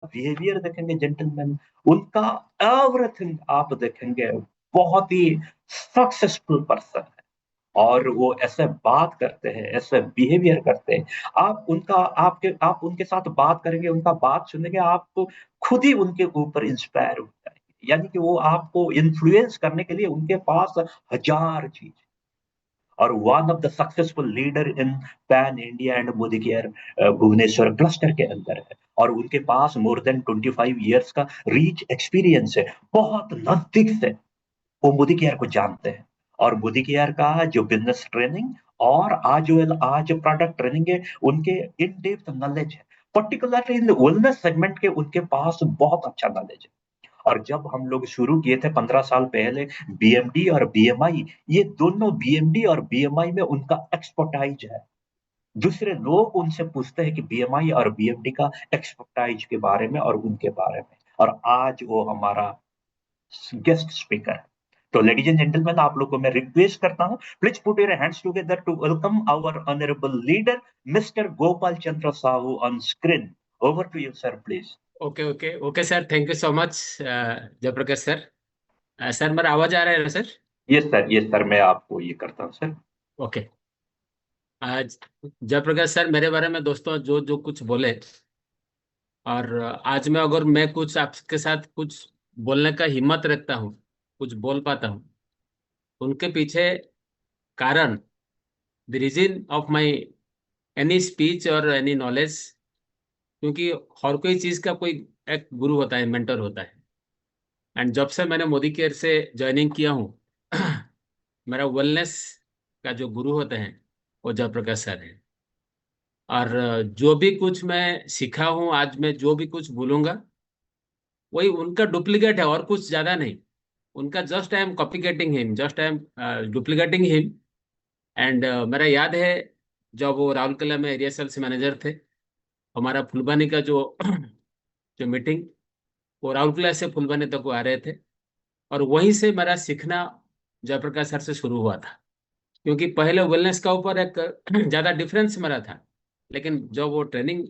Behaviour देखेंगे gentleman, उनका everything आप देखेंगे, बहुत ही सक्सेसफुल पर्सन है। और वो ऐसे बात करते हैं, ऐसे बिहेवियर करते हैं, आप उनके साथ बात करेंगे, उनका बात सुनेंगे, आप खुद ही उनके ऊपर इंस्पायर हो जाएंगे। यानी कि वो आपको इन्फ्लुएंस करने के लिए उनके पास हजार चीज। और one of the successful leader in pan India and Modi care Bhubaneswar cluster के अंदर है। और उनके पास मोर देन 25 years का रीच एक्सपीरियंस है, बहुत नजदीक से वो मोदी केयर को जानते हैं। और मोदी केयर का जो बिजनेस ट्रेनिंग और आज प्रोडक्ट ट्रेनिंग है, उनके इन डेप्थ नॉलेज है, पर्टिकुलरली इन वेलनेस सेगमेंट के उनके पास बहुत अच्छा नॉलेज है। और जब हम लोग शुरू किए थे 15 साल पहले, बीएमडी और बीएमआई, ये दोनों बीएमडी और बीएमआई में उनका एक्सपर्टाइज है। दूसरे लोग उनसे पूछते हैं कि बीएमआई और बीएमडी का एक्सपर्टाइज के बारे में और उनके बारे में। और आज वो हमारा गेस्ट स्पीकर है। तो लेडीज एंड जेंटलमैन, आप लोग को मैं रिक्वेस्ट करता हूं, please put your hands together to welcome our honourable leader mister Gopal Chandra Sahu on screen. Over to you sir, please. Okay okay okay sir, thank you so much Jayaprakash sir. Sir मेरा आवाज आ रहा है ना सर? यस सर, मैं आपको ये करता हूँ सर। ओके। आज जयप्रकाश सर मेरे बारे में दोस्तों जो जो कुछ बोले, और आज मैं अगर मैं कुछ आपके साथ कुछ बोलने का हिम्मत रखता हूँ, कुछ बोल पाता हूँ, उनके पीछे कारण, the reason of my any speech और एनी नॉलेज, क्योंकि हर कोई चीज का कोई एक गुरु होता है, मेंटर होता है। एंड जब से मैंने मोदी केयर से ज्वाइनिंग किया हूँ मेरा वेलनेस का जो गुरु होते हैं वो जयप्रकाश सर हैं। और जो भी कुछ मैं सीखा हूँ, आज मैं जो भी कुछ बोलूंगा वही उनका डुप्लीकेट है और कुछ ज्यादा नहीं। उनका just I am copycatting him, just I am duplicating him. And मेरा याद है जब वो राउरकेला में एरिया सेल्स मैनेजर थे, हमारा फुलबानी का जो जो मीटिंग, वो राउरकेला से फुलबानी तक वो आ रहे थे। और वहीं से मेरा सीखना जयप्रकाश सर से शुरू हुआ था। क्योंकि पहले वेलनेस का ऊपर एक ज़्यादा डिफरेंस मेरा था, लेकिन जब वो ट्रेनिंग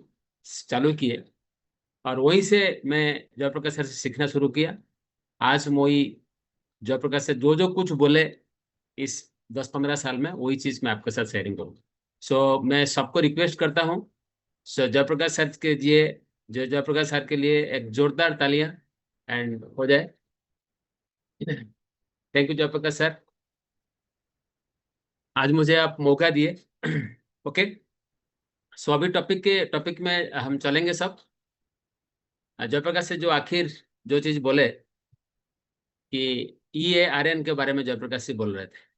चालू किए और वहीं से मैं जयप्रकाश सर से सीखना शुरू किया। आज वही जयप्रकाश से जो जो कुछ बोले इस 10-15 साल में, वही चीज़ मैं आपके साथ शेयरिंग करूँ। सो मैं सबको रिक्वेस्ट करता हूँ, सो जयप्रकाश सर के लिए, जयप्रकाश सर के लिए एक जोरदार तालियां एंड हो जाए। थैंक यू जयप्रकाश सर, आज मुझे आप मौका दिए। ओके। सो अभी टॉपिक में हम चलेंगे सब। जयप्रकाश से जो आखिर जो चीज बोले कि EARN के बारे में जयप्रकाश से बोल रहे थे।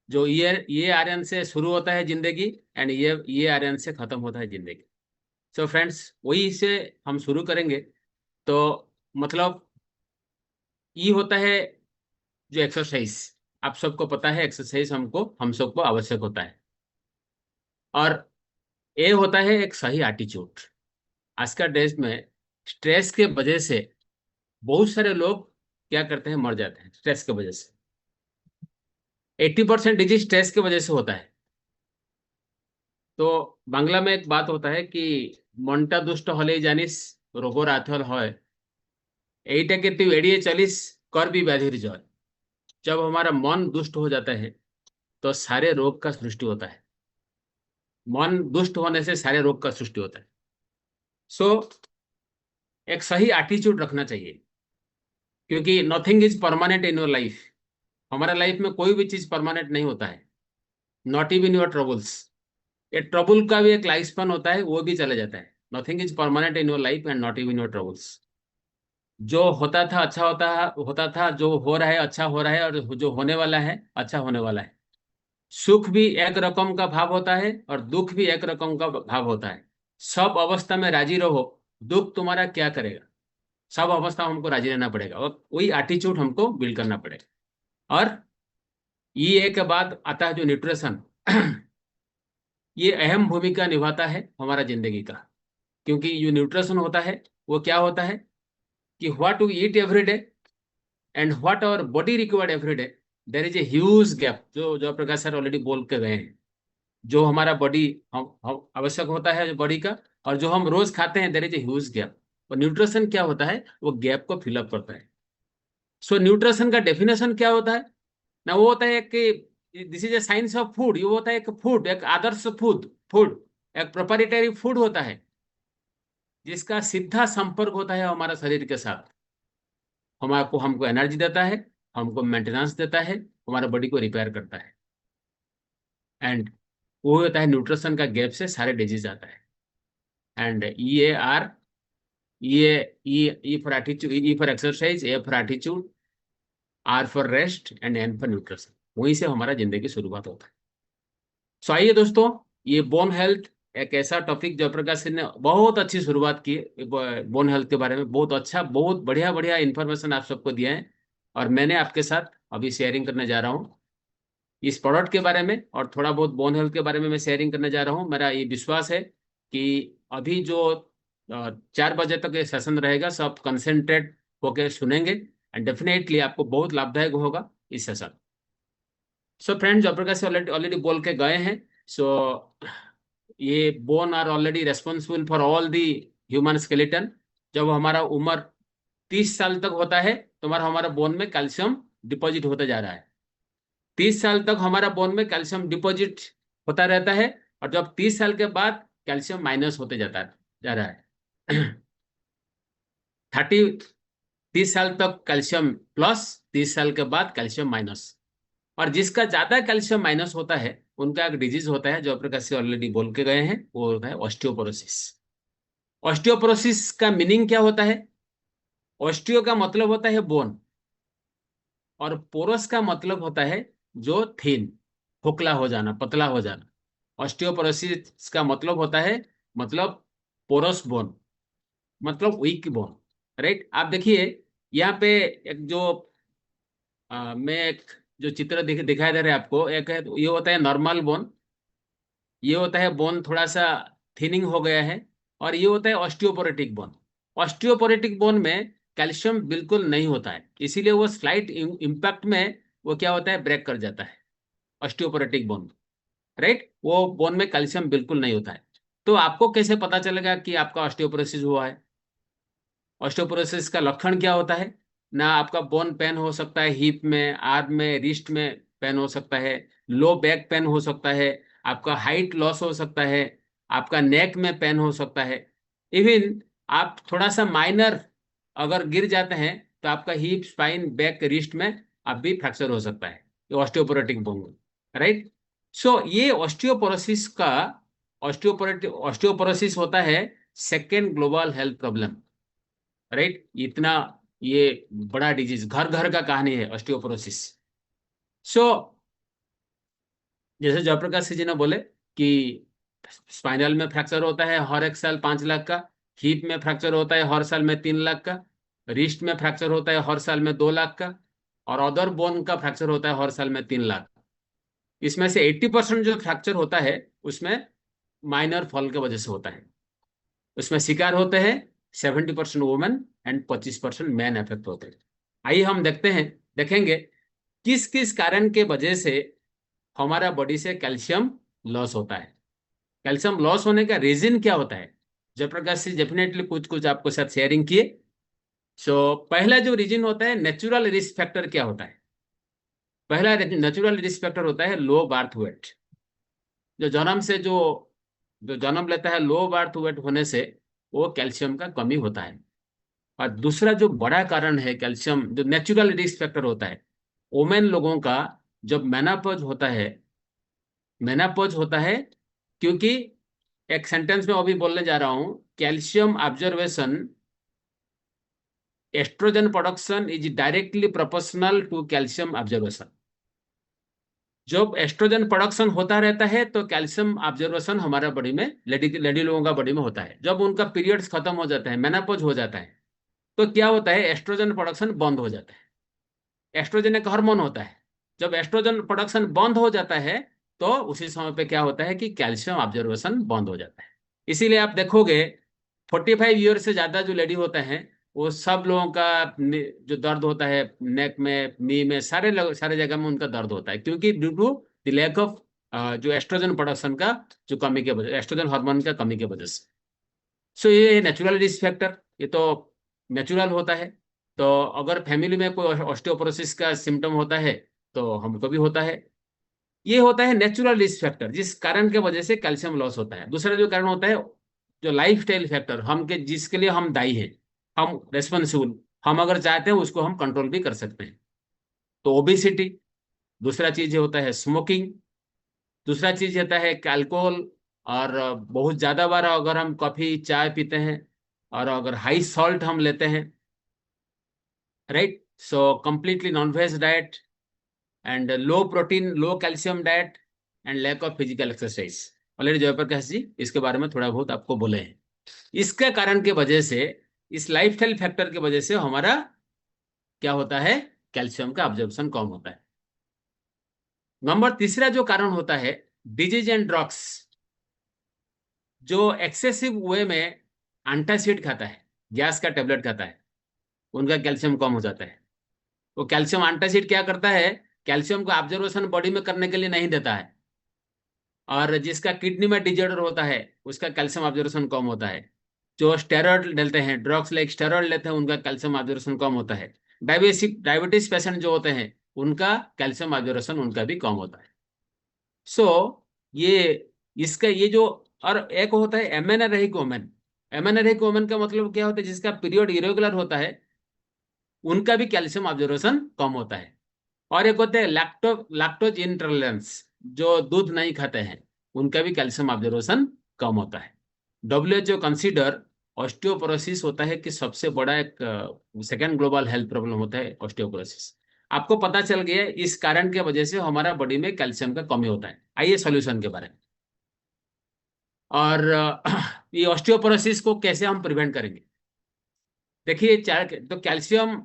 जो EARN से शुरू होता है जिंदगी, एंड EARN से खत्म होता है जिंदगी। सो फ्रेंड्स, वही से हम शुरू करेंगे। तो मतलब ई होता है जो एक्सरसाइज, आप सबको पता है एक्सरसाइज हम सबको आवश्यक होता है। और ए होता है एक सही एटीट्यूड। आज का डेज में स्ट्रेस के वजह से बहुत सारे लोग क्या करते हैं, मर जाते हैं स्ट्रेस की वजह से। 80% डिजीज स्ट्रेस की वजह से होता है। तो बांग्ला में एक बात होता है कि মনটা দুষ্ট হলেই জানিস রোগর আথল হয়, এইটাকে তুই এড়িয়ে চলিস করবি ব্যাধির জয়। जब हमारा मन दुष्ट हो जाता है तो सारे रोग का सृष्टि होता है। मन दुष्ट होने से सारे रोग का सृष्टि होता है। सो एक सही एटीट्यूड रखना चाहिए, क्योंकि nothing is permanent in your life. हमारा लाइफ में कोई भी चीज परमानेंट नहीं होता है, नॉट इवन योर ट्रबल्स। ये ट्रबल का भी एक लाइफ स्पैन होता है, वो भी चले जाता है। Nothing is permanent in your life and not even your troubles. जो होता था अच्छा होता था, जो हो रहा है अच्छा हो रहा है, और जो होने वाला है अच्छा होने वाला है। सुख भी एक रकम का भाव होता है और दुख भी एक रकम का भाव होता है। सब अवस्था में राजी रहो, दुख तुम्हारा क्या करेगा। सब अवस्था में हमको राजी रहना पड़ेगा और वही एटीट्यूड हमको बिल्ड करना पड़ेगा। और ये के बाद आता है जो न्यूट्रिशन। ये अहम भूमिका निभाता है हमारा जिंदगी का। क्योंकि जो न्यूट्रिशन होता है वो क्या होता है कि what we eat every day and what our body required every day, there is a huge gap, जो प्रकाश सर ऑलरेडी बोल के गए हैं। जो हमारा बॉडी हम आवश्यक होता है बॉडी का, और जो हम रोज खाते हैं there is a huge gap. और न्यूट्रिशन क्या होता है, वो गैप को फिलअप करता है। सो न्यूट्रिशन का डेफिनेशन क्या होता है ना, वो होता है कि this is a science of food. ये होता है एक फूड, एक आदर्श फूड फूड एक प्रोप्राइटरी फूड होता है जिसका सीधा संपर्क होता है हमारा शरीर के साथ। हमारे हमको एनर्जी देता है, हमको मेंटेनेंस देता है, हमारे बॉडी को रिपेयर करता है। एंड वो होता है न्यूट्रिशन का गैप से सारे डिजीज आता है। And EAR, E for attitude, E for exercise, A for attitude, R for rest and N for nutrition. वहीं से हमारा जिंदगी की शुरुआत होता है। सो आइए दोस्तों, ये बोन हेल्थ एक ऐसा टॉपिक जयप्रकाश सिंह ने बहुत अच्छी शुरुआत की। बोन हेल्थ के बारे में बहुत अच्छा, बहुत बढ़िया बढ़िया इंफॉर्मेशन आप सबको दिया है। और मैंने आपके साथ अभी शेयरिंग करने जा रहा हूँ इस प्रोडक्ट के बारे में, और थोड़ा बहुत बोन हेल्थ के बारे में मैं शेयरिंग करने जा रहा हूँ। मेरा ये विश्वास है कि अभी जो 4 बजे तक ये सेशन रहेगा, सब कंसेंट्रेट होकर सुनेंगे, एंड डेफिनेटली आपको बहुत लाभदायक होगा इस session. So friend, Jayaprakash already already बोल के गए हैं। सो ये bone are already responsible for all the human skeleton. जब हमारा उम्र 30 साल तक होता है तो हमारा बोन में कैल्शियम डिपॉजिट होता जा रहा है। 30 साल तक हमारा बोन में कैल्शियम डिपॉजिट होता रहता है, और जब 30 साल के बाद कैल्शियम माइनस होते जा रहा है। 30 साल तक कैल्शियम प्लस, 30 साल के बाद कैल्शियम माइनस। और जिसका ज्यादा कैल्शियम माइनस होता है उनका एक डिजीज होता है जो प्रकाश से ऑलरेडी बोल के गए हैं, वो होता है ऑस्टियोपोरोसिस। ऑस्टियोपोरोसिस का मीनिंग क्या होता है? ऑस्टियो का मतलब होता है बोन, और पोरस का मतलब होता है जो थिन, खोखला हो जाना, पतला हो जाना। ऑस्टियोपोरोसिस का मतलब होता है, मतलब पोरस बोन, मतलब वीक बोन। राइट? आप देखिए यहाँ पे एक जो मैं एक जो चित्र दिखाई दे रहा है आपको, एक है, ये होता है नॉर्मल बोन, ये होता है बोन थोड़ा सा थिनिंग हो गया है, और ये होता है ऑस्टियोपोरोटिक बोन। ऑस्टियोपोरोटिक बोन में कैल्शियम बिल्कुल नहीं होता है, इसीलिए वो स्लाइट इम्पैक्ट में वो क्या होता है, ब्रेक कर जाता है ऑस्टियोपोरोटिक बोन। राइट? वो बोन में कैल्शियम बिल्कुल नहीं होता है। तो आपको कैसे पता चलेगा कि आपका ऑस्टियोपोरोसिस हुआ है? ऑस्टियोपोरोसिस का लक्षण क्या होता है ना, आपका बोन पेन हो सकता है, हिप में, आर्म में, रिस्ट में पेन हो सकता है, लो बैक पेन हो सकता है, आपका हाइट लॉस हो सकता है, आपका नेक में पेन हो सकता है। इवन आप थोड़ा सा माइनर अगर गिर जाते हैं तो आपका हिप, स्पाइन, बैक, रिस्ट में अब भी फ्रैक्चर हो सकता है, ये ऑस्टियोपोरोटिक बोन। राइट? सो ये ऑस्टियोपोरोसिस होता है second global health problem. Right? इतना ये बड़ा डिजीज, घर घर का कहानी है ऑस्टियोपोरोसिस। सो जैसे जयप्रकाश जी ने बोले कि स्पाइनल में फ्रैक्चर होता है हर एक साल 5 लाख का, हिप में फ्रैक्चर होता है हर साल में 3 लाख का, रिस्ट में फ्रैक्चर होता है हर साल में 2 लाख का, और अदर बोन का फ्रैक्चर होता है हर साल में 3 लाख। इसमें से 80% जो फ्रैक्चर होता है उसमें माइनर फॉल की वजह से होता है। उसमें शिकार होते हैं 70% वुमेन एंड 25% मैन इफेक्ट होते हैं। आइए हम देखेंगे किस किस कारण के वजह से हमारा बॉडी से कैल्शियम लॉस होता है। कैल्शियम लॉस होने का रीजन क्या होता है? जयप्रकाश जी डेफिनेटली कुछ कुछ आपको साथ शेयरिंग किए। सो पहला जो रीजन होता है, नेचुरल रिस्क फैक्टर क्या होता है? पहला नेचुरल रिस्क फैक्टर होता है लो बर्थ वेट। जो जन्म से जो जन्म लेता है लो बर्थ वेट होने से वो कैल्शियम का कमी होता है। और दूसरा जो बड़ा कारण है कैल्शियम, जो नेचुरल रिस्क फैक्टर होता है, वोमेन लोगों का जब मेनापोज होता है, क्योंकि एक सेंटेंस में अभी बोलने जा रहा हूं, calcium observation, estrogen production is directly proportional to calcium observation. जब एस्ट्रोजन प्रोडक्शन होता रहता है तो कैल्शियम ऑब्जर्वेशन हमारा बॉडी में, लेडी लोगों का बॉडी में होता है। जब उनका पीरियड्स खत्म हो जाता है, मेनापोज हो जाता है, तो क्या होता है, एस्ट्रोजन प्रोडक्शन बंद हो जाता है। एस्ट्रोजन एक हार्मोन होता है, जब एस्ट्रोजन प्रोडक्शन बंद हो जाता है तो उसी समय पे क्या होता है कि कैल्शियम ऑब्जर्वेशन बंद हो जाता है। इसीलिए आप देखोगे 45 ईयर से ज्यादा जो लेडी होते हैं वो सब लोगों का जो दर्द होता है नेक में, नी में, सारे जगह में उनका दर्द होता है, क्योंकि due to the lack of जो एस्ट्रोजन प्रोडक्शन का जो कमी के वजह, एस्ट्रोजन हार्मोन का कमी के वजह से। सो ये नेचुरल रिस्क फैक्टर, ये तो नेचुरल होता है। तो अगर फैमिली में कोई ऑस्टियोपोरोसिस का सिम्टम होता है तो हमको भी होता है। ये होता है नेचुरल रिस्क फैक्टर, जिस कारण के वजह से कैल्शियम लॉस होता है। दूसरा जो कारण होता है, जो लाइफ स्टाइल फैक्टर, हम के जिसके लिए हम दायी हैं, हम रेस्पॉन्सिबल, हम अगर चाहते हैं उसको हम कंट्रोल भी कर सकते हैं। तो ओबिसिटी, दूसरा चीज होता है स्मोकिंग, दूसरा चीज होता है अल्कोहल। और बहुत ज्यादा बार अगर हम कॉफी चाय पीते हैं, और अगर हाई सॉल्ट हम लेते हैं, right, so completely non veg diet, and low protein low calcium diet, and lack of physical exercise. Already Jayaprakash ji इसके बारे में थोड़ा बहुत आपको बोले हैं। इसके कारण के वजह से, इस लाइफस्टाइल फैक्टर की वजह से हमारा क्या होता है, कैल्शियम का ऑब्जर्वेशन कम होता है। नंबर तीसरा जो कारण होता है, डिजीज एंड ड्रग्स। जो एक्सेसिव वे में एंटासिड खाता है, गैस का टेबलेट खाता है, उनका कैल्शियम कम हो जाता है। वो कैल्शियम एंटासिड क्या करता है, कैल्शियम को ऑब्जर्वेशन बॉडी में करने के लिए नहीं देता है। और जिसका किडनी में डिजॉर्डर होता है उसका कैल्शियम ऑब्जर्वेशन कम होता है। जो स्टेरॉइड लेते हैं, ड्रग्स लाइक स्टेरॉइड लेते हैं, उनका कैल्शियम ऑब्जर्वेशन कम होता है। डायबिटीज पेशेंट जो होते हैं, उनका कैल्शियम ऑब्जर्वेशन उनका भी कम होता है। सो ये इसका ये जो, और एक होता है एमेनोरेजिक वोमेन। एमेनोरेजिक वोमेन का मतलब क्या होता है, जिसका पीरियड इरेगुलर होता है, उनका भी कैल्शियम ऑब्जर्वेशन कम होता है। और एक होते हैं लैक्टोज इंटॉलरेंस, जो दूध नहीं खाते हैं, उनका भी कैल्शियम ऑब्जर्वेशन कम होता है। WHO कंसीडर ऑस्टियोपोरोसिस होता है कि सबसे बड़ा एक सेकेंड ग्लोबल हेल्थ प्रॉब्लम होता है ऑस्टियोपोरोसिस। आपको पता चल गया इस कारण के वजह से हमारा बॉडी में कैल्शियम का कमी होता है। आइए सॉल्यूशन के बारे में। और ये ऑस्टियोपोरोसिस को कैसे हम प्रिवेंट करेंगे। देखिए, चार तो calcium,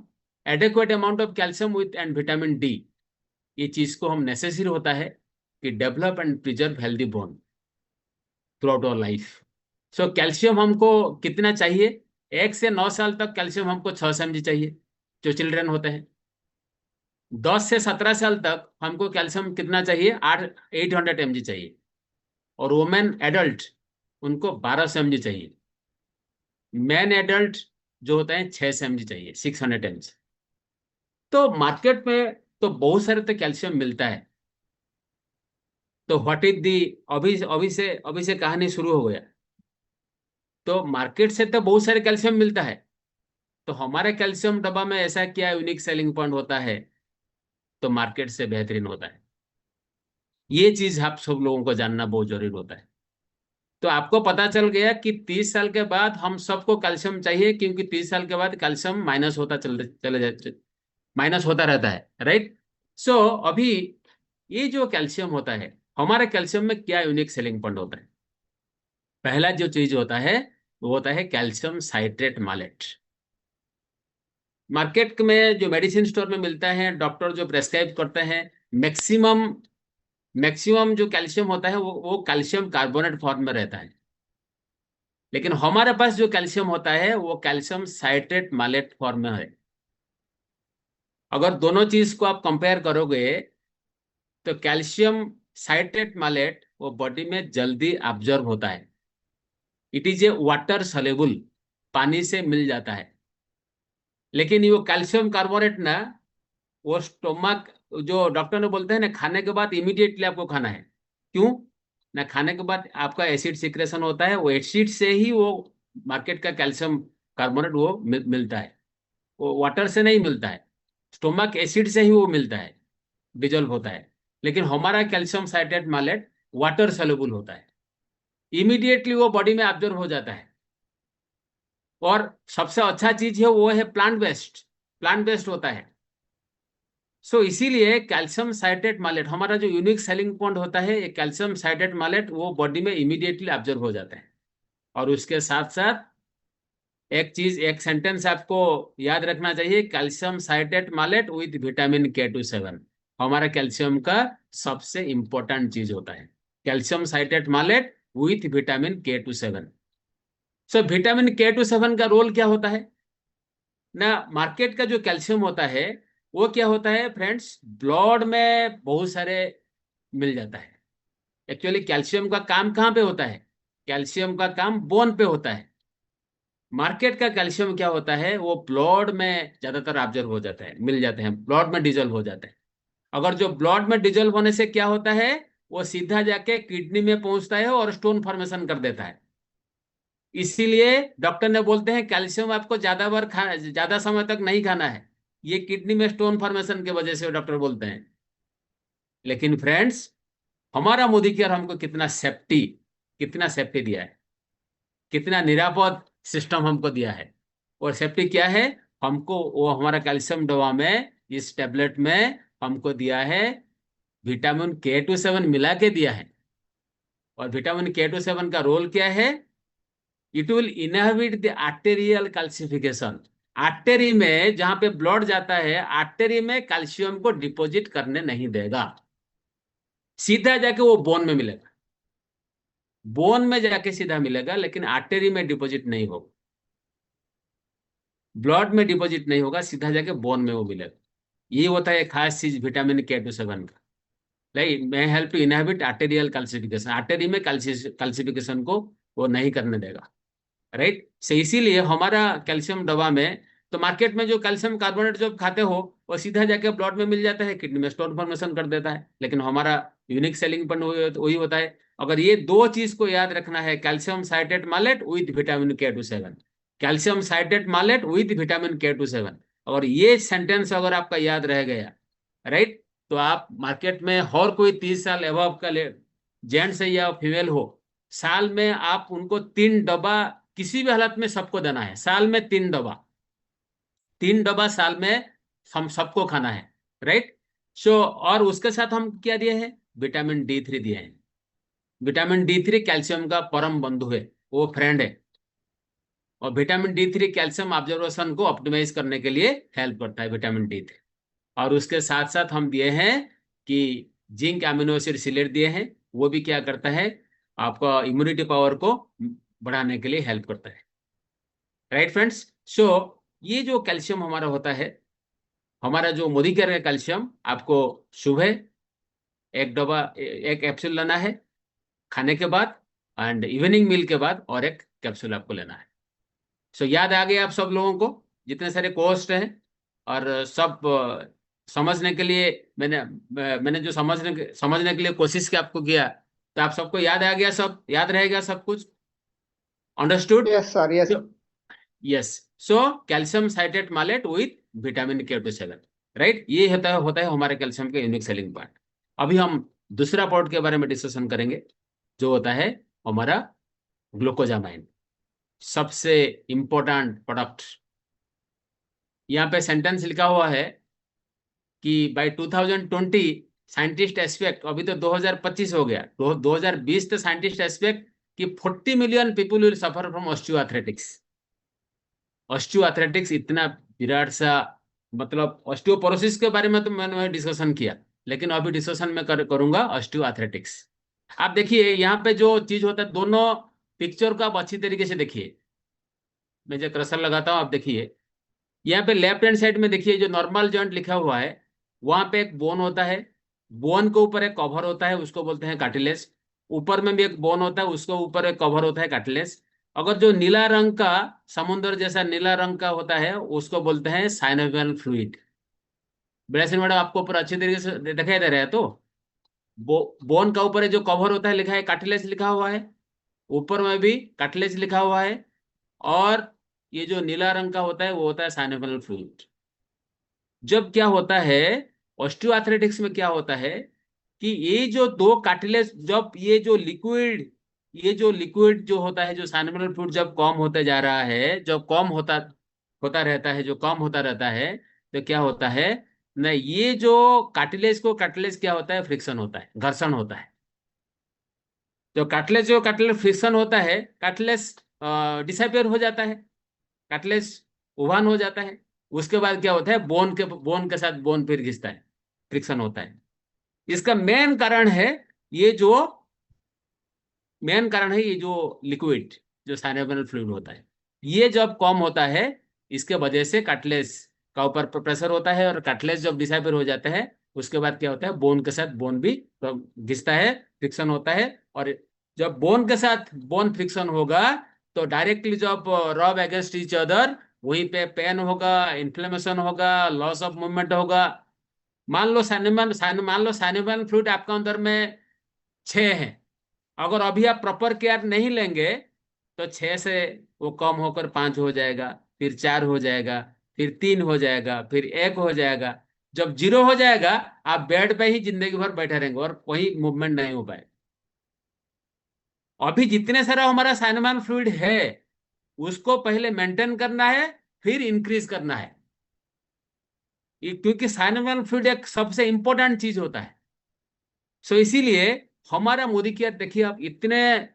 adequate amount of calcium with and vitamin D, ये चीज को हम नेसेसरी होता है कि develop and preserve healthy bone throughout our life. So calcium हमको कितना चाहिए, 1 से 9 साल तक कैल्शियम हमको 6 mg चाहिए, जो चिल्ड्रन होते हैं। 10 से 17 साल तक हमको कैल्शियम कितना चाहिए, 800 mg चाहिए। और वुमेन एडल्ट, उनको 1200 mg चाहिए। मैन एडल्ट जो होते हैं 600 mg चाहिए, 600 mg। तो मार्केट में तो बहुत सारे तो कैल्शियम मिलता है। तो व्हाट इज दी, अभी से कहानी शुरू हो गया। तो मार्केट से तो बहुत सारे कैल्शियम मिलता है, तो हमारे कैल्शियम डब्बा में ऐसा क्या यूनिक सेलिंग पॉइंट होता है, तो मार्केट से बेहतरीन होता है। ये चीज आप सब लोगों को जानना बहुत जरूरी होता है। तो आपको पता चल गया कि 30 साल के बाद हम सबको कैल्शियम चाहिए, क्योंकि 30 साल के बाद कैल्शियम माइनस होता चले जाए, माइनस होता रहता है, राइट। सो अभी ये जो कैल्शियम होता है, हमारे कैल्शियम में क्या यूनिक सेलिंग पॉइंट होता है। पहला जो चीज होता है वो होता है कैल्शियम साइट्रेट मालेट। मार्केट में जो मेडिसिन स्टोर में मिलता है, डॉक्टर जो प्रेस्क्राइब करते हैं, मैक्सिमम मैक्सिमम जो कैल्शियम होता है वो कैल्शियम कार्बोनेट फॉर्म में रहता है। लेकिन हमारे पास जो कैल्शियम होता है वो कैल्शियम साइट्रेट मालेट फॉर्म में है। अगर दोनों चीज को आप कंपेयर करोगे, तो कैल्शियम साइट्रेट मालेट वो बॉडी में जल्दी अब्जॉर्ब होता है। It is a water soluble, पानी से मिल जाता है। लेकिन ये वो कैल्शियम कार्बोनेट ना, वो स्टोमक, जो डॉक्टर ने बोलते हैं ना, खाने के बाद इमीडिएटली आपको खाना है। क्यों ना, खाने के बाद आपका एसिड सिक्रेशन होता है, वो एसिड से ही वो मार्केट का कैल्शियम कार्बोनेट वो मिलता है। वो वाटर से नहीं मिलता है, स्टोमक एसिड से ही वो मिलता है, डिजोल्व होता है। लेकिन हमारा कैल्शियम साइट्रेट मालेट वाटर सोल्यूबल होता है, इमीडिएटली वो बॉडी में ऑब्जर्व हो जाता है। और सबसे अच्छा चीज है वो है प्लांट बेस्ड होता है। सो इसीलिए कैल्शियम साइट्रेट मालेट हमारा जो यूनिक सेलिंग पॉइंट होता है, ये कैल्शियम साइट्रेट मालेट वो बॉडी में इमीडिएटली ऑब्जर्व हो जाता है। और उसके साथ साथ एक चीज, एक सेंटेंस आपको याद रखना चाहिए, calcium citrate malate with vitamin K27 हमारा कैल्शियम का सबसे इंपॉर्टेंट चीज होता है। Calcium citrate malate with vitamin K27। So vitamin K27 का रोल क्या होता है ना, मार्केट का जो कैल्शियम होता है वो क्या होता है फ्रेंड्स, ब्लड में बहुत सारे मिल जाता है। एक्चुअली कैल्शियम का काम कहाँ पे होता है, कैल्शियम का काम बोन पे होता है। मार्केट का कैल्शियम क्या होता है, वो ब्लड में ज्यादातर ऑब्जर्व हो जाता है, मिल जाते हैं, ब्लड में डिजोल्व हो जाते हैं। अगर जो ब्लड में डिजोल्व होने से क्या होता है, वो सीधा जाके किडनी में पहुंचता है और स्टोन फॉर्मेशन कर देता है। इसीलिए डॉक्टर ने बोलते हैं कैल्शियम आपको ज्यादा बार खा, ज्यादा समय तक नहीं खाना है, ये किडनी में स्टोन फॉर्मेशन की वजह से डॉक्टर बोलते हैं। लेकिन फ्रेंड्स, हमारा मोदी केयर हमको कितना सेफ्टी दिया है, कितना निरापद सिस्टम हमको दिया है। और सेफ्टी क्या है, हमको वो हमारा कैल्शियम दवा में, इस टेबलेट में हमको दिया है, विटामिन K27 मिला के दिया है। और विटामिन K27 का रोल क्या है, it will inhibit the arterial calcification. Artery में जहां पे ब्लड जाता है, आर्टेरी में कैल्शियम को डिपॉजिट करने नहीं देगा, सीधा जाके वो बोन में मिलेगा, बोन में जाके सीधा मिलेगा, लेकिन आर्टेरी में डिपॉजिट नहीं होगा, ब्लड में डिपॉजिट नहीं होगा, सीधा जाके बोन में वो मिलेगा। ये होता है खास चीज विटामिन K27 का। लाइक मैं help to inhibit arterial calcification, artery में कैल्सिफिकेशन को वो नहीं करने देगा, राइट से। इसीलिए हमारा कैल्शियम दवा में, तो मार्केट में जो कैल्शियम कार्बोनेट जो आप खाते हो, वो सीधा जाके ब्लड में मिल जाता है, किडनी में स्टोन फॉर्मेशन कर देता है। लेकिन हमारा यूनिक सेलिंग पॉइंट वही होता है। अगर ये दो चीज को याद रखना है, calcium citrate malate with vitamin K27, calcium citrate malate with vitamin K27, और ये सेंटेंस अगर आपका याद रह गया, राइट, तो आप मार्केट में और कोई 30 साल एबव का जेंट्स है या फीमेल हो, साल में आप उनको 3 डब्बा किसी भी हालत में सबको देना है, साल में 3 डब्बा, 3 डब्बा साल में हम सबको खाना है, राइट। सो और उसके साथ हम क्या दिए हैं, विटामिन D3 दिए हैं। विटामिन D3 कैल्शियम का परम बंधु है, वो फ्रेंड है। और विटामिन D3 कैल्शियम ऑब्जर्वेशन को ऑप्टिमाइज करने के लिए हेल्प करता है, विटामिन D3। और उसके साथ साथ हम दिए हैं कि जिंक अमीनो एसिड सिलेट दिए हैं, वो भी क्या करता है, आपका इम्यूनिटी पावर को बढ़ाने के लिए हेल्प करता है, राइट फ्रेंड्स। सो ये जो कैल्शियम हमारा होता है, हमारा जो मोदी केयर का कैल्शियम, आपको सुबह 1 डब्बा, एक कैप्सूल लेना है खाने के बाद, एंड इवनिंग मील के बाद और एक कैप्सूल आपको लेना है। सो याद आ गया आप सब लोगों को, जितने सारे कोस्ट हैं, और सब समझने के लिए मैंने जो समझने के लिए कोशिश की आपको किया, तो आप सबको याद आ गया, सब याद रहेगा सब कुछ, understood. Yes sir, yes. Yes. So calcium citrate malate with vitamin K27, right, ये होता है हमारे कैल्शियम के यूनिक सेलिंग पार्ट। अभी हम दूसरा पार्ट के बारे में डिस्कशन करेंगे, जो होता है हमारा ग्लूकोजामाइन, सबसे इंपॉर्टेंट प्रोडक्ट। यहाँ पे सेंटेंस लिखा हुआ है कि बाय 2020 साइंटिस्ट एक्सपेक्ट, अभी तो 2025 हो गया, 2020 तो साइंटिस्ट एक्सपेक्ट कि 40 million people will suffer from osteoarthritis. Osteoarthritis इतना विराट सा, मतलब ऑस्टियोपोरोसिस के बारे में तो मैंने डिस्कशन किया, लेकिन अभी डिस्कशन में करूंगा ऑस्टियोआर्थराइटिस। आप देखिए यहाँ पे जो चीज होता है, दोनों पिक्चर को आप अच्छी तरीके से देखिए, मैं जो क्रसर लगाता हूँ आप देखिए, यहाँ पे लेफ्ट हैंड साइड में देखिए जो नॉर्मल जॉइंट लिखा हुआ है, वहां पे एक बोन होता है, बोन के ऊपर एक कवर होता है, उसको बोलते हैं कार्टिलेज। ऊपर में भी एक बोन होता है, उसके ऊपर एक कवर होता है कार्टिलेज। अगर जो नीला रंग का, समुद्र जैसा नीला रंग का होता है, उसको बोलते हैं साइनोवियल फ्लूइड। ब्रेसिन मैडम आपको ऊपर अच्छी तरीके से दिखाई दे रहा है तो, बोन का ऊपर जो कवर होता है लिखा है कार्टिलेज लिखा हुआ है, ऊपर में भी कार्टिलेज लिखा हुआ है, और ये जो नीला रंग का होता है वो होता है साइनोवियल फ्लूइड। जब क्या होता है, ऑस्टियोआर्थराइटिस में क्या होता है कि ये जो दो कार्टिलेज, जब ये जो लिक्विड जो होता है, जो साइनोवियल फ्लूइड जब कम होते जा रहा है, जब कम होता होता रहता है, जो कम होता रहता है, तो क्या होता है ना, ये जो कार्टिलेज क्या होता है, फ्रिक्शन होता है, घर्षण होता है। जो कार्टिलेज फ्रिक्शन होता है, कार्टिलेज डिसअपियर हो जाता है, कार्टिलेज उभान हो जाता है। उसके बाद क्या होता है, बोन के साथ बोन फिर घिसता है, फ्रिक्शन होता है। इसका ये जो मेन कारण है, ये जो लिक्विड, जो साइनोवियल फ्लूइड होता है, ये जब कम होता है, इसके वजह से कार्टिलेज का ऊपर प्रेशर होता है, और कार्टिलेज जब डिसअपियर हो जाता है, उसके बाद क्या होता है, बोन के साथ बोन भी घिसता है, फ्रिक्शन होता है। और जब बोन के साथ बोन फ्रिक्शन होगा, तो डायरेक्टली जब रब अगेंस्ट ईच अदर, वहीं पे पेन होगा, इन्फ्लेमेशन होगा, लॉस ऑफ मूवमेंट होगा। मान लो साइनोवियल फ्लूइड आपका अंदर में 6 है। अगर अभी आप प्रॉपर केयर नहीं लेंगे तो 6 से वो कम होकर 5 हो जाएगा, फिर 4 हो जाएगा, फिर 3 हो जाएगा, फिर 1 हो जाएगा। जब 0 हो जाएगा, आप बेड पे ही जिंदगी भर बैठे रहेंगे और कोई मूवमेंट नहीं हो पाए। अभी जितने सारा हमारा साइनोवियल फ्लूइड है, उसको पहले मेंटेन करना है, फिर इंक्रीज करना है। क्योंकि साइनोवियल फ्लूइड एक सबसे इंपॉर्टेंट चीज होता है। सो इसीलिए हमारा मोदी केयर देखिए, आप इतने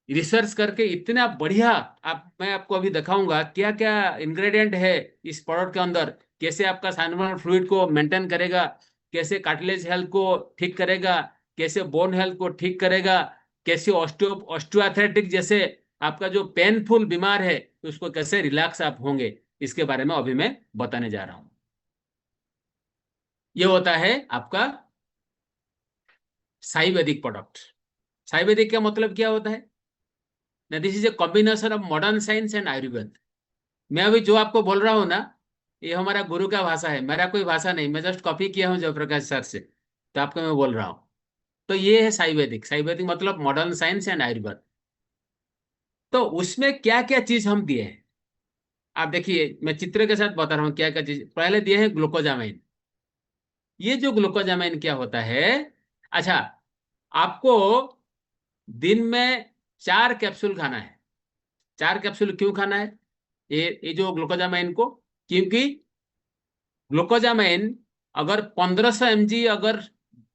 रिसर्च करके इतना बढ़िया, आप मैं आपको अभी दिखाऊंगा क्या क्या इंग्रेडिएंट है इस प्रोडक्ट के अंदर, कैसे आपका साइनोवियल फ्लूइड को मेंटेन करेगा, कैसे कार्टिलेज हेल्थ को ठीक करेगा, कैसे बोन हेल्थ को ठीक करेगा, कैसे ऑस्टियोआर्थराइटिस जैसे आपका जो पेनफुल बीमार है उसको कैसे रिलैक्स आप होंगे, इसके बारे में अभी मैं बताने जा रहा हूं। ये होता है आपका साइवैदिक प्रोडक्ट। साइवैदिक का मतलब क्या होता है ना? This is a combination of modern science and Ayurveda. मैं अभी जो आपको बोल रहा हूँ ना, ये हमारा गुरु का भाषा है, मेरा कोई भाषा नहीं, मैं जस्ट कॉपी किया हूँ जयप्रकाश सर से, तो आपको मैं बोल रहा हूँ। तो ये है साइवैदिक। साइवैदिक मतलब मॉडर्न साइंस एंड आयुर्वेद। तो उसमें क्या क्या चीज हम दिए हैं, आप देखिए, मैं चित्र के साथ बता रहा हूँ क्या क्या चीज। पहले दिए हैं ग्लूकोजामाइन। ये जो ग्लूकोजामाइन क्या होता है, अच्छा, आपको दिन में 4 कैप्सूल खाना है। 4 कैप्सूल क्यों खाना है? ये जो ग्लूकोजामाइन को, क्योंकि ग्लूकोजामाइन अगर 1500 mg अगर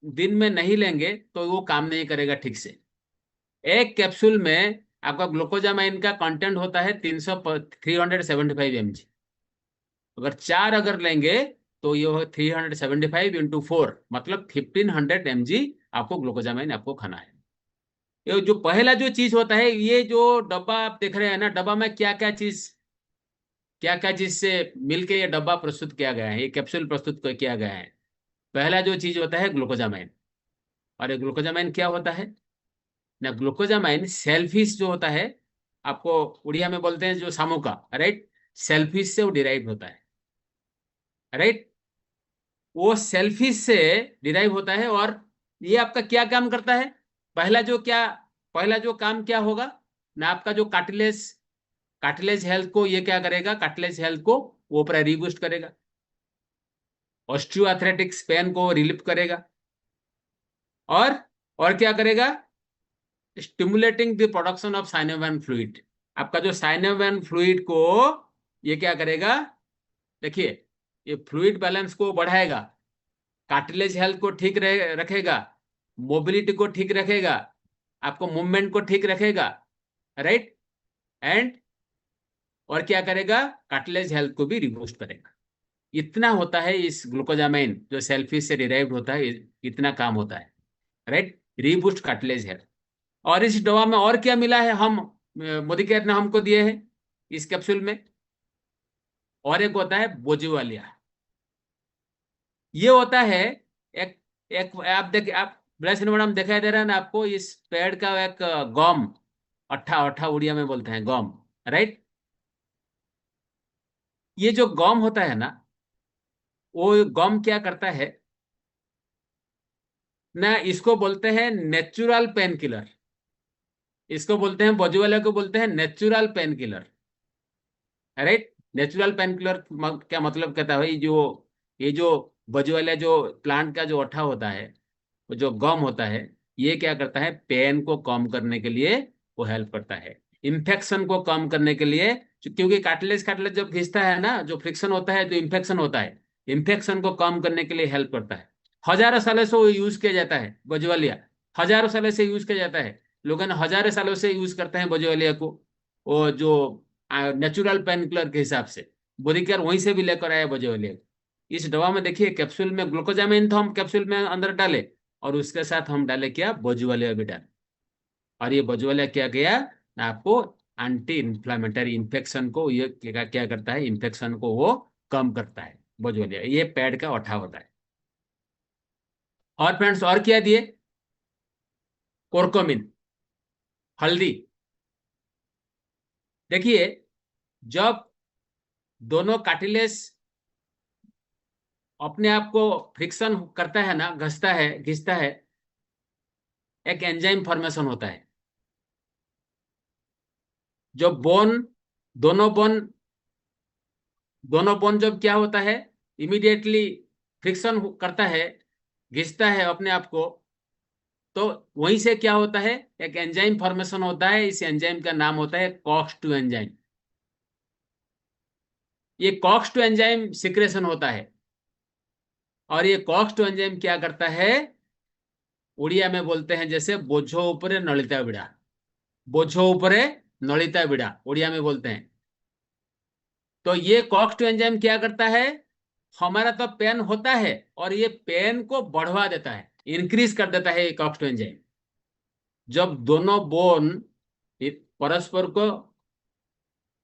दिन में नहीं लेंगे तो वो काम नहीं करेगा ठीक से। एक कैप्सूल में आपका ग्लूकोजामाइन का कंटेंट होता है 375 mg। अगर 4 अगर लेंगे तो ये 375 × 4 मतलब 1500 mg आपको ग्लूकोजामाइन आपको खाना है। ये जो पहला जो चीज होता है, ये जो डब्बा आप देख रहे हैं ना, डब्बा में क्या क्या चीज से मिलके ये डब्बा प्रस्तुत किया गया है, ये कैप्सूल प्रस्तुत किया गया है। पहला जो चीज होता है ग्लूकोजामाइन। और ये ग्लूकोजामाइन क्या होता है ना? ग्लूकोजामाइन सेल्फिश जो होता है, आपको उड़िया में बोलते हैं जो शामुका, राइट? सेल्फिश से वो डिराइव होता है, राइट? वो सेल्फिश से डिराइव होता है। और ये आपका क्या काम करता है? पहला जो क्या पहला जो काम क्या होगा ना, आपका जो कार्टिलेज हेल्थ को ये क्या करेगा, कार्टिलेज हेल्थ को वो पूरा रीबूस्ट करेगा, ऑस्टियोआर्थराइटिक्स पेन को रिलीफ करेगा, और और क्या करेगा? Stimulating the production of synovial fluid. आपका जो साइनोवियल फ्लूइड को ये क्या करेगा, देखिए, ये फ्लूइड बैलेंस को बढ़ाएगा, कार्टिलेज हेल्थ को ठीक रखेगा, मोबिलिटी को ठीक रखेगा, आपको मूवमेंट को ठीक रखेगा, राइट? एंड और क्या करेगा? कार्टिलेज हेल्थ को भी रिबूस्ट करेगा। इतना होता है इस ग्लूकोजामाइन जो सेल्फिश से डिराइव्ड होता है, इतना काम होता है, राइट? Reboost cartilage health. और इस दवा में और क्या मिला है, हम मोदी केयर ने हमको दिए हैं इस कैप्सूल में, और एक होता है बोजुवालिया। ये होता है एक एक आप देख आप ब्लैक मैडम दिखाई दे रहा है ना आपको, इस पेड़ का एक गम, अट्ठा अट्ठा उड़िया में बोलते हैं गम, राइट? ये जो गम होता है ना, वो गम क्या करता है ना, इसको बोलते हैं नेचुरल पेन किलर। इसको बोलते हैं, बोजुवालिया को बोलते हैं natural pain killer, right? Natural pain killer क्या मतलब कहता है, ये जो बजुवालिया जो प्लांट का जो अठा होता है, वो जो गम होता है, ये क्या करता है, पेन को कम करने के लिए वो हेल्प करता है, इन्फेक्शन को कम करने के लिए। क्योंकि कार्टिलेज कार्टिलेज जब घिसता है ना, जो फ्रिक्शन होता है, जो इन्फेक्शन होता है, इन्फेक्शन को कम करने के लिए हेल्प करता है। हजारों सालों से वो यूज किया जाता है बजुवालिया, हजारों सालों से यूज किया जाता है। लोगों ने हजारों सालों से यूज करते हैं बजुवालिया को, वो जो नेचुरल पेन किलर के हिसाब से। बोडिकेयर वहीं से भी लेकर आया बजुवालिया। इस दवा में देखिए कैप्सूल में ग्लूकोजामिन तो हम कैप्सूल में अंदर डाले, और उसके साथ हम डाले क्या, बोजुवालिया भी डाले। और ये बोजुवालिया क्या गया ना, आपको एंटी इन्फ्लामेटरी, इन्फेक्शन को ये क्या करता है, इन्फेक्शन को वो कम करता है। बोजुवालिया ये पेड़ का अठा होता है। और फ्रेंड्स और क्या दिए? कोरकोमिन, हल्दी। देखिए, जब दोनों कार्टिलेज अपने आप को फ्रिक्शन करता है ना, घसता है, घिसता है, एक एंजाइम फॉर्मेशन होता है। जो बोन दोनों बोन दोनों बोन जब क्या होता है, इमीडिएटली फ्रिक्शन करता है, घिसता है अपने आप को, तो वहीं से क्या होता है, एक एंजाइम फॉर्मेशन होता है। इस एंजाइम का नाम होता है कॉक्स-2 एंजाइम। ये कॉक्स-2 एंजाइम सिक्रेशन होता है। और ये कॉक्स-2 एंजाइम क्या करता है, उड़िया में बोलते हैं जैसे बोझो ऊपरे नलिता बिड़ा। बोझो ऊपरे नलिता बिड़ा उड़िया में बोलते हैं। तो ये कॉक्स-2 एंजाइम क्या करता है, हमारा तो पेन होता है और ये पेन को बढ़वा देता है, इंक्रीज कर देता है ये कॉक्स-2 एंजाइम। जब दोनों बोन परस्पर को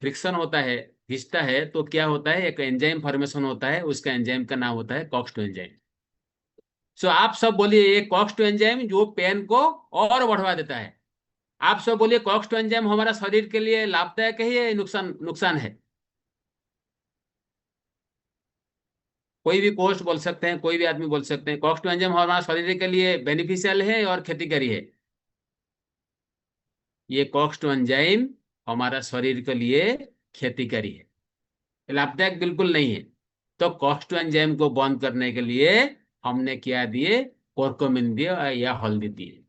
फ्रिक्शन होता है, खींचता है, तो क्या होता है, एक एंजाइम फॉर्मेशन होता है। उसका एंजाइम का नाम होता है कॉक्स-2 एंजाइम। सो आप सब बोलिए ये कॉक्स-2 एंजाइम जो पेन को और बढ़वा देता है। आप सब बोलिए कॉक्स-2 एंजाइम हमारा शरीर के लिए लाभदायक है या नुकसान नुकसान है? कोई भी पोस्ट बोल सकते हैं, कोई भी आदमी बोल सकते हैं, कॉक्स-2 एंजाइम हमारा शरीर के लिए बेनिफिशियल है और क्षतिकारी है? ये कॉक्स-2 एंजाइम हमारा शरीर के लिए क्षतिकारी है, लाभदायक बिल्कुल नहीं है। तो कॉक्स-2 एंजाइम को बंद करने के लिए हमने क्या दिए, कोरकोमिन दिए या हल्दी दिए।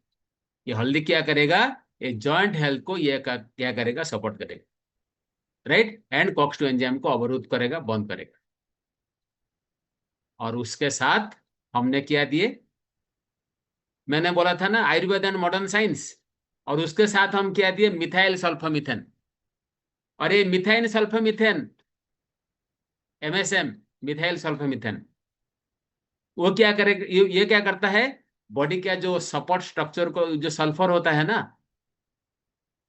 ये हल्दी क्या करेगा, ये जॉइंट हेल्थ को ये क्या करेगा, सपोर्ट करेगा, राइट, एंड कॉक्स-2 एंजाइम को अवरुद्ध करेगा, बंद करेगा। और उसके साथ हमने क्या दिए, मैंने बोला था ना आयुर्वेद एंड मॉडर्न साइंस, और उसके साथ हम क्या दिए, मिथाइल सल्फामिथेन। और ये मिथाइल सल्फामिथेन, एमएसएम, मिथाइल सल्फामिथेन, वो क्या करेगा, ये क्या करता है, बॉडी का जो सपोर्ट स्ट्रक्चर को, जो सल्फर होता है ना,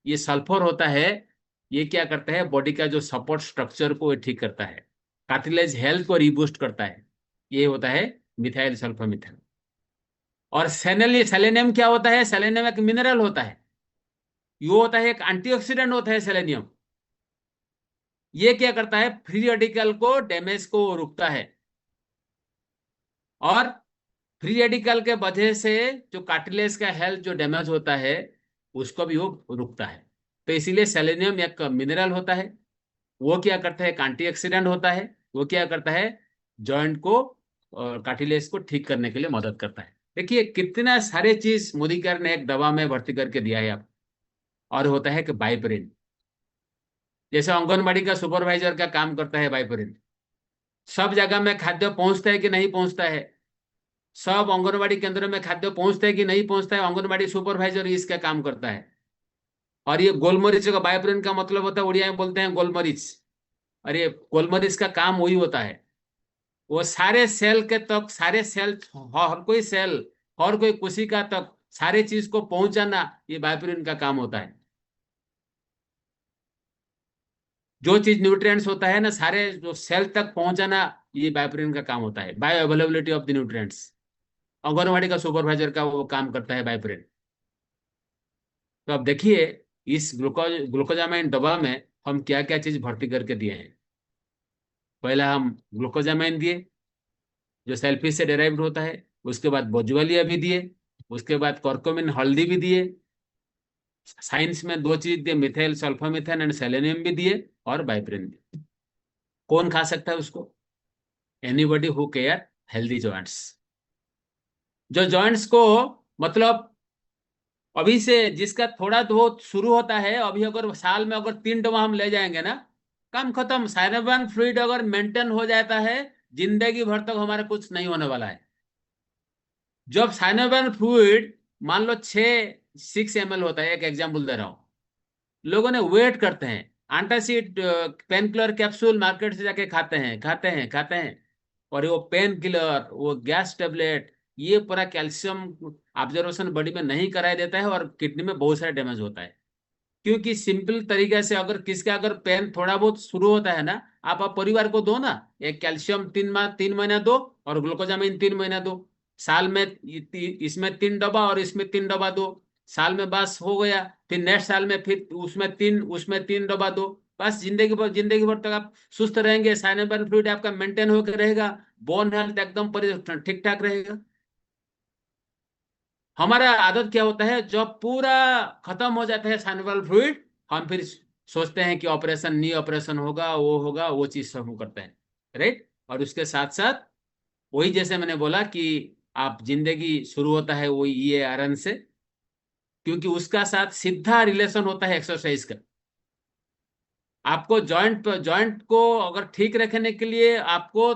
ये सल्फर होता है, ये क्या करता है, बॉडी का जो सपोर्ट स्ट्रक्चर को ठीक करता है, कार्टिलेज हेल्थ को रीबूस्ट करता है। ये होता है मिथाइल सल्फामिथेन। और सेलेनियम क्या होता है, सेलेनियम एक मिनरल होता है, ये होता है एक एंटीऑक्सीडेंट होता है सेलेनियम। ये क्या करता है, फ्री रेडिकल को डैमेज को रोकता है, और फ्री रेडिकल के वजह से जो कार्टिलेज का हेल्थ जो डैमेज होता है, उसको भी वो रुकता है। तो इसीलिए सेलेनियम एक मिनरल होता है। वो क्या करता है, एक एंटीऑक्सीडेंट होता है। वो क्या करता है, जॉइंट को और कार्टिलेज को ठीक करने के लिए मदद करता है। देखिए कितना सारे चीज मोदी कर ने एक दवा में भर्ती करके दिया है आप। और होता है कि बाइपरिन, जैसे आंगनबाड़ी का सुपरवाइजर का काम करता है बाइपरिन। सब जगह में खाद्य पहुंचता है कि नहीं पहुंचता है, सब आंगनबाड़ी केंद्रों में खाद्य पहुंचता है कि नहीं पहुंचता है, आंगनबाड़ी सुपरवाइजर इसका काम करता है। और ये गोलमरीच का बाइपरिन का मतलब होता है, उड़िया में बोलते हैं गोलमरीच। और ये गोलमरीच का काम वही होता है, वो सारे सेल के तक, सारे सेल, हर कोई सेल, हर कोई कोशिका तक सारे चीज को पहुंचाना, ये बाइपरिन का काम होता है। जो चीज न्यूट्रिएंट्स होता है ना, सारे जो सेल तक पहुंचाना, ये बाइपरिन का काम होता है, bio availability of the nutrients. Anganwadi का सुपरवाइजर का वो काम करता है बाइपरिन। तो अब देखिए, इस ग्लूकोजामाइन दवा में हम क्या क्या चीज भर्ती करके दिए हैं। पहला हम ग्लूकोजामाइन दिए, जो सेल्फिश से डेराइव्ड होता है। उसके बाद बोजुवेलिया भी दिए। उसके बाद कर्कुमिन हल्दी भी दिए। साइंस में दो चीज दिए, मिथाइल सल्फामिथेन एंड सेलेनियम भी दिए, और बाइपरिन दिए। कौन खा सकता है उसको, anybody who care healthy joints. जो जॉइंट्स को, मतलब अभी से जिसका थोड़ा बहुत शुरू होता है, अभी अगर साल में अगर 3 दवा हम ले जाएंगे ना, काम खत्म। साइनोवियन फ्लूइड अगर मेंटेन हो जाता है, जिंदगी भर तक हमारा कुछ नहीं होने वाला है। जब साइनोवियन फ्लूइड मान लो 6 ml होता है, एक एग्जाम्पल दे रहा हूं, लोगों ने वेट करते हैं, antacid pain killer capsule market से जाके खाते हैं, खाते हैं, खाते हैं, और वो पेन किलर, वो गैस टेबलेट, ये पूरा कैल्शियम ऑब्जर्वेशन बॉडी में नहीं कराया देता है, और किडनी में बहुत सारा डैमेज होता है। क्योंकि सिंपल तरीके से, अगर किसका अगर पेन थोड़ा बहुत शुरू होता है ना, आप परिवार को दो ना, एक कैल्शियम 3 महीना दो, और ग्लूकोजामिन 3 महीना दो। साल में इसमें 3 दवा और इसमें 3 दवा दो। साल में बस हो गया, फिर नेक्स्ट साल में फिर उसमें तीन डबा दो, बस जिंदगी भर तक आप सुस्त रहेंगे, साइनेबल फ्लूइड आपका मेंटेन होकर रहेगा, बोन हेल्थ एकदम ठीक ठाक रहेगा। हमारा आदत क्या होता है, जब पूरा खत्म हो जाता है साइनेबल फ्लूइड, हम फिर सोचते हैं कि ऑपरेशन, नी ऑपरेशन होगा, वो चीज सब हम करते हैं, राइट। और उसके साथ साथ वही जैसे मैंने बोला कि आप जिंदगी शुरू होता है वही ये आयरन से, क्योंकि उसका साथ सीधा रिलेशन होता है एक्सरसाइज का। आपको जॉइंट को अगर ठीक रखने के लिए आपको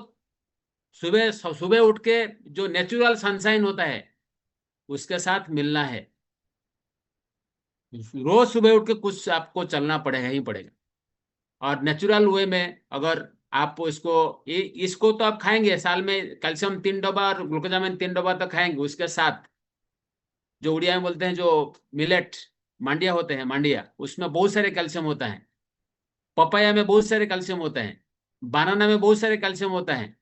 सुबह सुबह उठ के जो नेचुरल सनशाइन होता है उसके साथ मिलना है। रोज सुबह उठ के कुछ आपको चलना पड़ेगा ही पड़ेगा। और नेचुरल वे में अगर आप इसको तो आप खाएंगे, साल में कैल्शियम 3 डब्बा और ग्लूकोजामिन 3 डब्बा तो खाएंगे, उसके साथ जो उड़िया में बोलते हैं जो मिलेट मांडिया होते हैं, मांडिया, उसमें बहुत सारे कैल्शियम होता है। पपाया में बहुत सारे कैल्शियम होता है। बनाना में बहुत सारे कैल्शियम होता है,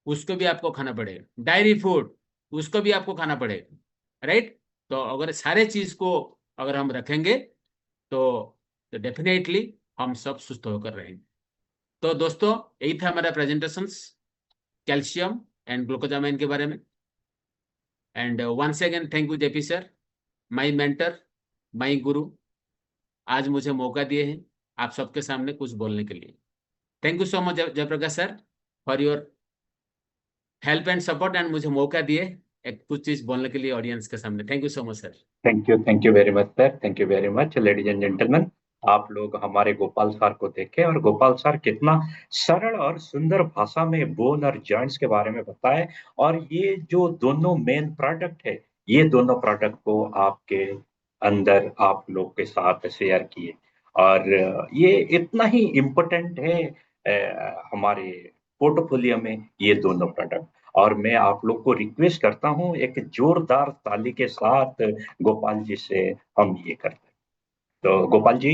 उसको भी आपको खाना पड़ेगा। डायरी फूड, उसको भी आपको खाना पड़ेगा, राइट। तो अगर सारे चीज को अगर हम रखेंगे तो डेफिनेटली हम सब सुस्त होकर रहेंगे। तो दोस्तों, यही था हमारा प्रेजेंटेशंस कैल्शियम एंड ग्लूकोजामाइन के बारे में। And once again thank you JP sir, my mentor, my guru, आज मुझे मौका दिए हैं आप सबके सामने कुछ बोलने के लिए। Thank you so much Jayaprakash sir for your help and support, and मुझे मौका दिए एक कुछ चीज बोलने के लिए ऑडियंस के सामने। Thank you so much sir. Thank you very much sir, thank you very much ladies and gentleman. आप लोग हमारे गोपाल सर को देखें, और गोपाल सर कितना सरल और सुंदर भाषा में बोन और जॉइंट्स के बारे में बताए। और ये जो दोनों मेन प्रोडक्ट है, ये दोनों प्रोडक्ट को आपके अंदर आप लोग के साथ शेयर किए। और ये इतना ही इम्पोर्टेंट है हमारे पोर्टफोलियो में ये दोनों प्रोडक्ट। और मैं आप लोग को रिक्वेस्ट करता हूँ एक जोरदार ताली के साथ गोपाल जी से हम ये करते हैं। तो Gopal ji,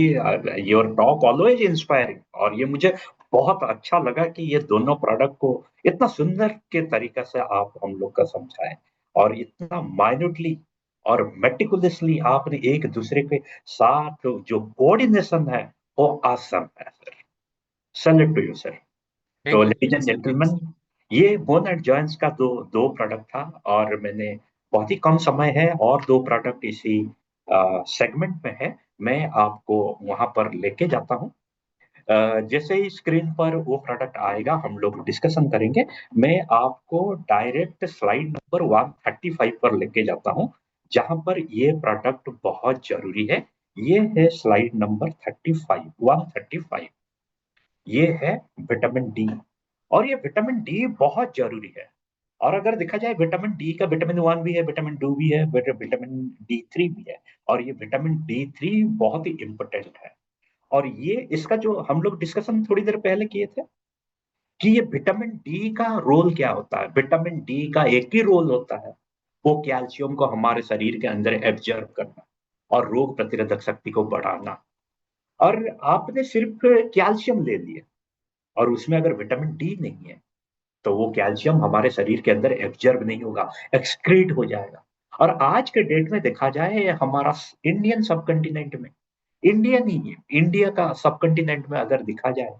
your talk always inspiring, और ये मुझे बहुत अच्छा लगा कि ये दोनों प्रोडक्ट को इतना सुंदर के तरीके से आप हम लोग का समझाएं, और इतना माइन्यूटली और मेटिकुलसली आपने एक दूसरे के साथ जो कोऑर्डिनेशन है वो आसम है सर। Salute to you sir. तो thank you ladies JP and sir, thank gentleman, ये बोन एंड जॉइंट्स का दो दो प्रोडक्ट था, और मैंने बहुत ही कम समय है और दो प्रोडक्ट इसी सेगमेंट में है, मैं आपको वहां पर लेके जाता हूँ। जैसे ही स्क्रीन पर वो प्रोडक्ट आएगा हम लोग डिस्कशन करेंगे। मैं आपको डायरेक्ट स्लाइड नंबर 135 पर लेके जाता हूँ, जहां पर ये प्रोडक्ट बहुत जरूरी है। ये है स्लाइड नंबर 135। ये है विटामिन डी। और ये विटामिन डी बहुत जरूरी है। और अगर देखा जाए विटामिन डी का विटामिन 1 भी है, विटामिन 2 भी है, विटामिन D3 भी है। और ये विटामिन D3 बहुत ही इंपॉर्टेंट है। और ये इसका जो हम लोग डिस्कशन थोड़ी देर पहले किए थे कि ये विटामिन डी का रोल क्या होता है। विटामिन डी का एक ही रोल होता है, वो कैल्शियम को हमारे शरीर के अंदर एब्जॉर्ब करना और रोग प्रतिरोधक शक्ति को बढ़ाना। और आपने सिर्फ कैल्शियम ले लिया, और उसमें अगर विटामिन डी नहीं है तो वो कैल्शियम हमारे शरीर के अंदर एब्जॉर्ब नहीं होगा, एक्सक्रीट हो जाएगा। और आज के डेट में देखा जाए हमारा इंडियन सब कॉन्टिनेंट में, इंडिया नहीं है, इंडिया का सब कॉन्टिनेंट में अगर देखा जाए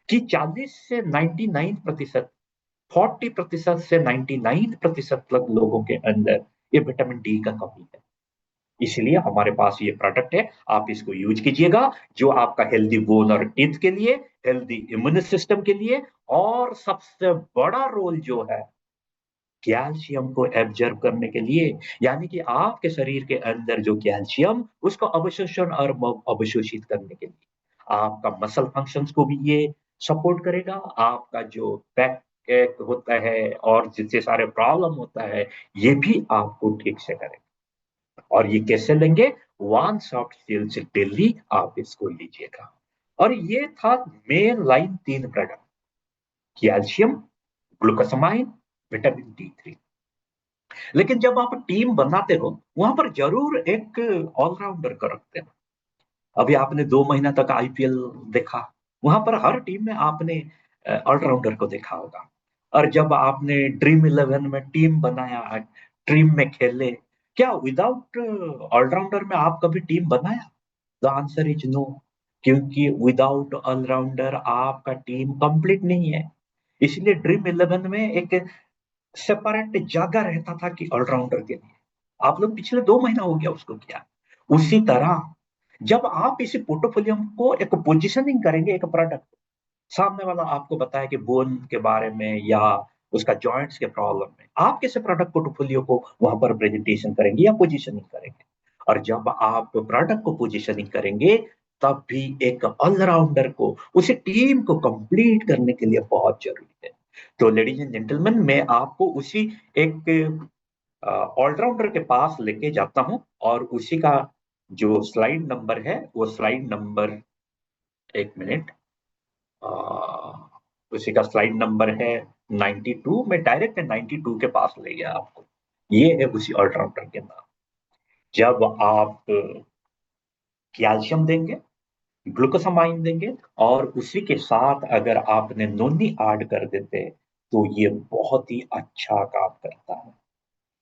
कि 40 से 99%, 40% से 99% तक लोगों के अंदर ये विटामिन डी का कमी है। इसलिए हमारे पास ये प्रोडक्ट है, आप इसको यूज कीजिएगा, जो आपका हेल्दी बोन और टीथ के लिए, हेल्दी इम्यून सिस्टम के लिए, और सबसे बड़ा रोल जो है कैल्शियम को एब्जॉर्ब करने के लिए। यानी कि आपके शरीर के अंदर जो कैल्शियम, उसको अवशोषण और अवशोषित करने के लिए आपका मसल फंक्शंस को भी ये सपोर्ट करेगा। आपका जो बैक एक होता है और जितने सारे प्रॉब्लम होता है, ये भी आपको ठीक से करेगा। और ये कैसे लेंगे? 1 सॉफ्ट सेल से डेली आप इसको लीजिएगा। और ये था main line 3 product, calcium, glucosamine, vitamin D3। लेकिन जब आप टीम बनाते हो, वहां पर जरूर एक ऑलराउंडर को रखते हो। अभी आपने 2 महीना तक IPL देखा, वहां पर हर टीम में आपने ऑलराउंडर को देखा होगा। और जब आपने ड्रीम 11 में टीम बनाया, टीम में खेले, क्या विदाउट ऑलराउंडर में आप कभी टीम बनाया? द आंसर इज नो, क्योंकि विदाउट ऑलराउंडर आपका टीम कंप्लीट नहीं है। इसलिए ड्रीम इलेवन में एक सेपरेट जगह रहता था कि ऑलराउंडर के लिए। आप लोग पिछले 2 महीना हो गया उसको किया। उसी तरह जब आप इसी पोर्टफोलियो को एक पोजिशनिंग करेंगे, एक प्रोडक्ट, सामने वाला आपको बताया कि बोन के बारे में या उसका जॉइंट्स के प्रॉब्लम में, आप कैसे प्रोडक्ट पोर्टफोलियो को वहां पर प्रेजेंटेशन करेंगे या पोजीशनिंग करेंगे। और जब आप प्रोडक्ट को पोजीशनिंग करेंगे, तब भी एक ऑलराउंडर को उसी टीम को कंप्लीट करने के लिए बहुत जरूरी है। तो लेडीज एंड जेंटलमैन, मैं आपको उसी एक ऑलराउंडर के पास लेके जाता हूं, और उसी का जो स्लाइड नंबर है, वो स्लाइड नंबर, एक मिनट, अ, उसी का स्लाइड नंबर है 92। मैं डायरेक्ट 92 के पास ले गया आपको। ये है उसी ऑलराउंडर के नाम। जब आप कैल्शियम देंगे, ग्लूकोसामाइन देंगे, और उसी के साथ अगर आपने नोनी ऐड कर देते, तो ये बहुत ही अच्छा काम करता है।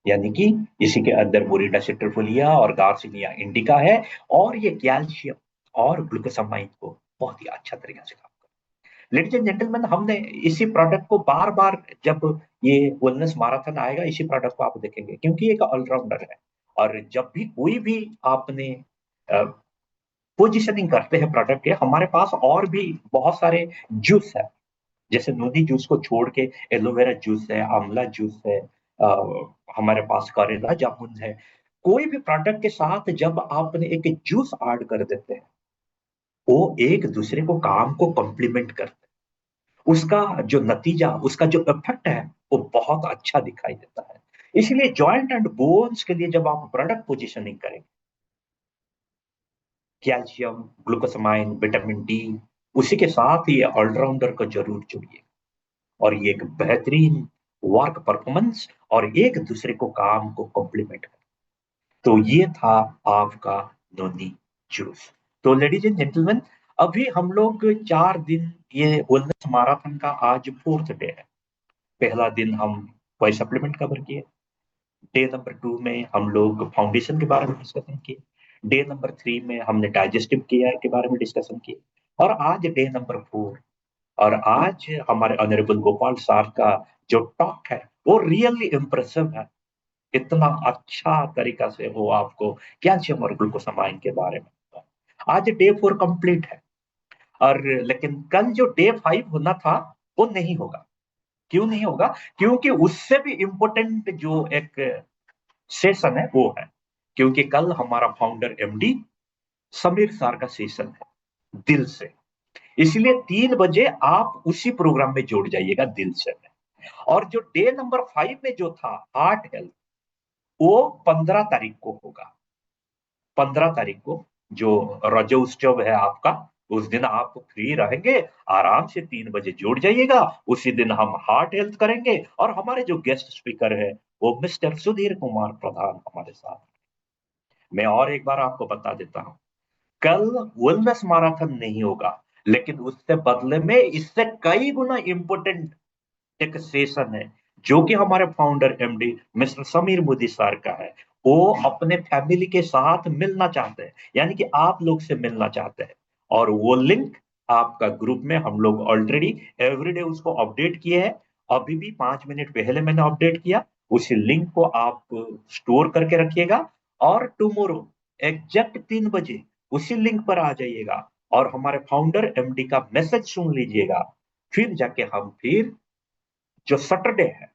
यानी कि इसी के अंदर बोरिडा सिट्रोफोलिया और गार्सिनिया इंडिका है, और ये कैल्शियम और ग्लूकोसामाइन को बहुत ही अच्छा तरीके से काम। लेडीज एंड जेंटलमैन, हमने इसी प्रोडक्ट को बार बार, जब ये वेलनेस मैराथन आएगा, इसी प्रोडक्ट को आप देखेंगे, क्योंकि एक ऑलराउंडर है। और जब भी कोई भी आपने पोजिशनिंग करते हैं प्रोडक्ट के, हमारे पास और भी बहुत सारे जूस है। जैसे नोनी जूस को छोड़ के एलोवेरा जूस है, आंवला जूस है, हमारे पास करेला जामुन है। कोई भी प्रोडक्ट के साथ जब आपने एक जूस ऐड कर देते हैं, वो एक दूसरे को काम को कॉम्प्लीमेंट करते हैं। उसका जो नतीजा, उसका जो इफेक्ट है, वो बहुत अच्छा दिखाई देता है। इसलिए जॉइंट एंड बोन्स के लिए जब आप प्रोडक्ट पोजीशनिंग करेंगे, कैल्शियम, ग्लूकोसामाइन, विटामिन डी, उसी के साथ ही ऑलराउंडर को जरूर जोड़िए, और ये एक बेहतरीन वर्क परफॉर्मेंस और एक दूसरे को काम को कॉम्प्लीमेंट कर। तो ये था आपका नोनी जूस। तो लेडीज एंड जेंटलमैन, अभी हम लोग 4 दिन, ये वेलनेस मैराथन का आज 4th डे है। पहला दिन हम वाई सप्लीमेंट कवर किए। डे नंबर 2 में हम लोग फाउंडेशन के बारे में डिस्कशन किए। डे नंबर 3 में हमने डाइजेस्टिव केयर के बारे में डिस्कशन किए। और आज डे नंबर 4, और आज हमारे ऑनरेबल गोपाल साहब का जो टॉक है, वो रियली इम्प्रेसिव है। इतना अच्छा तरीका से वो आपको कैल्शियम और ग्लूकोसामाइन के बारे में बताया। आज डे 4 कंप्लीट है। और लेकिन कल जो डे 5 होना था, वो नहीं होगा। क्यों नहीं होगा? क्योंकि उससे भी इम्पोर्टेंट जो एक सेशन है, वो है, क्योंकि कल हमारा फाउंडर एमडी समीर सर का सेशन है, दिल से। इसलिए 3 बजे आप उसी प्रोग्राम में जुड़ जाइएगा, दिल से में। और जो डे नंबर 5 में जो था, हार्ट हेल्थ, वो 15 तारीख को होगा। 15 तारीख को जो रजोत्सव है आपका, उस दिन आप फ्री रहेंगे, आराम से 3 बजे जुड़ जाइएगा। उसी दिन हम हार्ट हेल्थ करेंगे, और हमारे जो गेस्ट स्पीकर है, वो मिस्टर सुधीर कुमार प्रधान हमारे साथ। मैं और एक बार आपको बता देता हूँ, कल वेलनेस मैराथन नहीं होगा, लेकिन उससे बदले में इससे कई गुना इंपोर्टेंट एक सेशन है, जो कि हमारे founder MD mister Sameer Modi sir का है। वो अपने फैमिली के साथ मिलना चाहते हैं, यानी कि आप लोग से मिलना चाहते हैं। और वो लिंक आपका ग्रुप में हम लोग ऑलरेडी एवरीडे उसको अपडेट किए हैं। अभी भी 5 मिनट पहले मैंने अपडेट किया। उसी लिंक को आप स्टोर करके रखिएगा, और टुमारो एग्जैक्ट 3 बजे उसी लिंक पर आ जाइएगा, और हमारे फाउंडर एमडी का मैसेज सुन लीजिएगा। फिर जाके हम फिर जो सैटरडे है,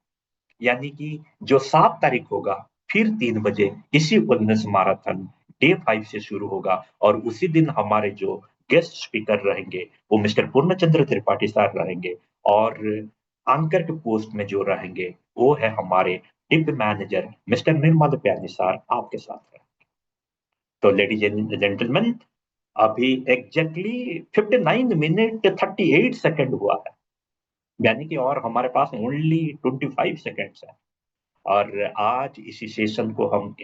यानी कि जो 7 तारीख होगा, फिर 3 बजे इसी वेलनेस मैराथन डे 5 से शुरू होगा। और उसी दिन हमारे जो गेस्ट स्पीकर रहेंगे, वो मिस्टर पूर्णचंद्र त्रिपाठी सर रहेंगे। और एंकर के पोस्ट में जो रहेंगे, वो है हमारे डिप मैनेजर मिस्टर निर्मल प्यानी सर आपके साथ है। तो लेडीज एंड जेंटलमैन, अभी एग्जैक्टली 59 मिनट 38 सेकंड हुआ है, यानी कि और हमारे पास ओनली 25 सेकेंड्स है। और आज इसी सेशन को हम